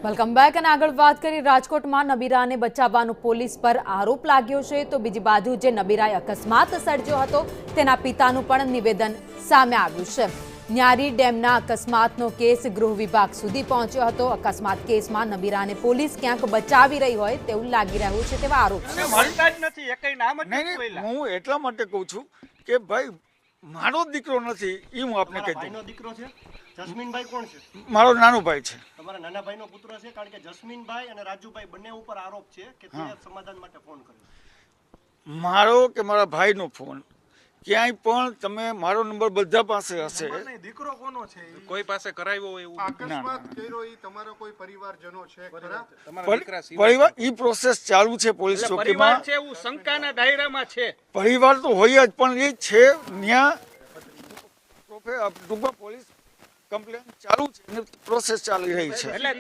Welcome back અને આગળ વાત કરી રાજકોટમાં નબીરાને બચાવવાનો પોલીસ પર આરોપ લાગ્યો છે તો બીજી બાજુ જે નબીરાએ અકસ્માત સર્જ્યો હતો તેના પિતાનું પણ નિવેદન સામે આવ્યું છે। ન્યારી ડેમના અકસ્માતનો કેસ ગૃહ વિભાગ સુધી પહોંચ્યો હતો। અકસ્માત કેસમાં નબીરાને પોલીસ ક્યાંક બચાવી રહી હોય તેવું લાગી રહ્યું છે તેવા આરોપ છે। હું એટલા માટે કહું છું કે ભાઈ મારો દીકરો નથી એ હું આપને કહી દઉં। દીકરો છે જસ્મીનભાઈ કોણ છે? મારો નાનો ભાઈ છે। તમારા નાના ભાઈનો પુત્ર છે, કારણ કે જસ્મીનભાઈ અને રાજુભાઈ બંને ઉપર આરોપ છે કે તે સમાધાન માટે ફોન કર્યો। મારો કે મારા ભાઈનો ફોન ક્યાંય પણ તમે મારો નંબર બધા પાસે હશે। દીકરો કોનો છે? કોઈ પાસે કરાવ્યો હોય એવું અકસ્માત કર્યો ઈ તમારો કોઈ પરિવારજનો છે ખરા? તમારા દીકરા પરિવાર ઈ પ્રોસેસ ચાલુ છે પોલીસ ચોકીમાં છે, એવું શંકાના દાયરામાં છે। પરિવાર તો હોય જ પણ એ છે ત્યાં ટૂંકમાં પોલીસ કમ્પ્લેન ચાલુ છે અને પ્રોસેસ ચાલી રહી છે। એટલે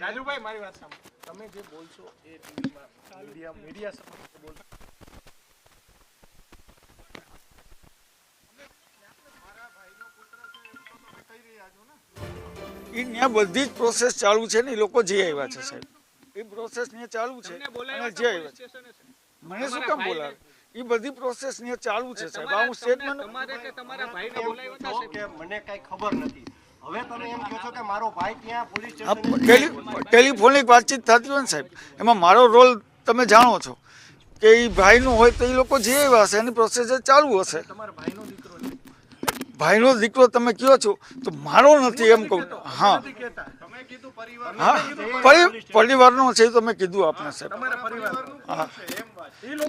રાજુભાઈ મારી વાત સાંભળો, તમે જે બોલશો એ ટીવીમાં મીડિયા સમક્ષ બોલશો। એ ત્યાં બધી જ પ્રોસેસ ચાલુ છે ને એ લોકો જે આવ્યા છે સાહેબ એ પ્રોસેસ ત્યાં ચાલુ છે અને જે આવ્યા છે મને શું કામ બોલાવે એ બધી પ્રોસેસ ત્યાં ચાલુ છે સાહેબ। આ હું સ્ટેટમેન્ટ તમારા ભાઈને બોલાવ્યો કે મને કઈ ખબર નથી, હવે તમે એમ કહો છો કે મારો ભાઈ ત્યાં પોલીસ ટેલિફોનિક વાતચીત થતી હોય ને સાહેબ એમાં મારો રોલ તમે જાણો છો કે એ ભાઈનો હોય તો એ લોકો જે આવ્યા હશે એની પ્રોસેસ ચાલુ હશે। ભાઈનો દીકરો તમે કહો છો તો મારો નથી એમ કહું। હા હા પરિવારનો છે તો મેં કીધું આપને સાહેબ। હા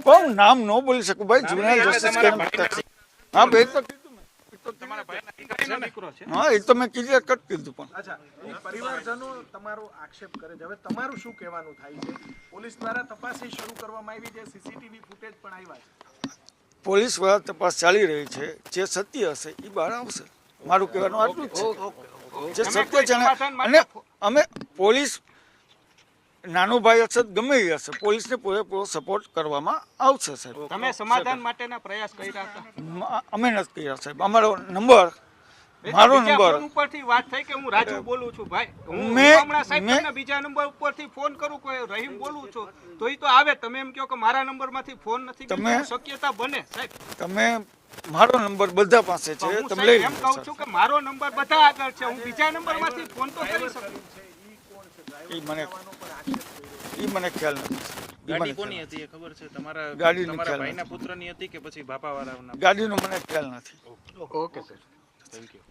હું નામ ન બોલી શકું ભાઈ, જુનિયર જસ્ટિસ કેમ હા ભાઈ તો હા એ તો મેં ક્લિયર કટ કીધું પણ અચ્છા, એ પરિવારજનો તમારો આક્ષેપ કરે છે, હવે તમારું શું કહેવાનું થાય છે? પોલીસ દ્વારા તપાસ શરૂ કરવામાં આવી છે, સીસીટીવી ફૂટેજ પણ આવ્યા છે, પોલીસ દ્વારા તપાસ ચાલી રહી છે, જે સત્ય હશે એ બહાર આવશે। મારું કહેવાનું આટલું જ છે, જે સત્ય છે અને અમે પોલીસ નાનો ભાઈ હશે ગમે એ હશે પોલીસને પૂરેપૂરો સપોર્ટ કરવામાં આવશે સાહેબ। તમે સમાધાન માટેના પ્રયાસ કર્યા હતા? અમે નથી કર્યા સાહેબ। અમારો નંબર મારો નંબર ઉપરથી વાત થઈ કે હું રાજુ બોલું છું ભાઈ, હું હમણાં સાહેબ બીજા નંબર ઉપરથી ફોન કરું કોઈ રહીમ બોલું છું તો ઈ તો આવે, તમે એમ કહો કે મારા નંબરમાંથી ફોન નથી તમે શક્યતા બને સાહેબ? તમે મારો નંબર બધા પાસે છે, તમે લઈ એમ કહું છું કે મારો નંબર બધા આગળ છે, હું બીજા નંબરમાંથી ફોન તો કરી શકું। એ મને ખ્યાલ નથી। ગાડી કોની હતી એ ખબર છે? તમારા ભાઈના પુત્રની હતી કે પછી બાપાવાળાના? ગાડીનો મને ખ્યાલ નથી। Okay sir, thank you.